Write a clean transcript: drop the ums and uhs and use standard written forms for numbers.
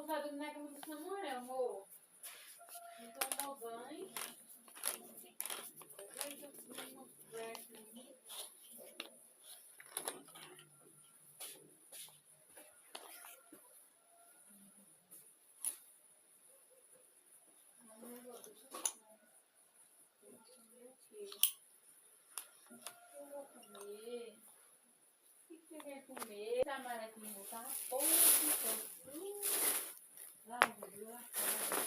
vai dormir na cama do Samuel, amor. Não tomou banho. Eu vou comer. O que você quer comer? Tamara aqui não tá podre. Ai, meu Deus,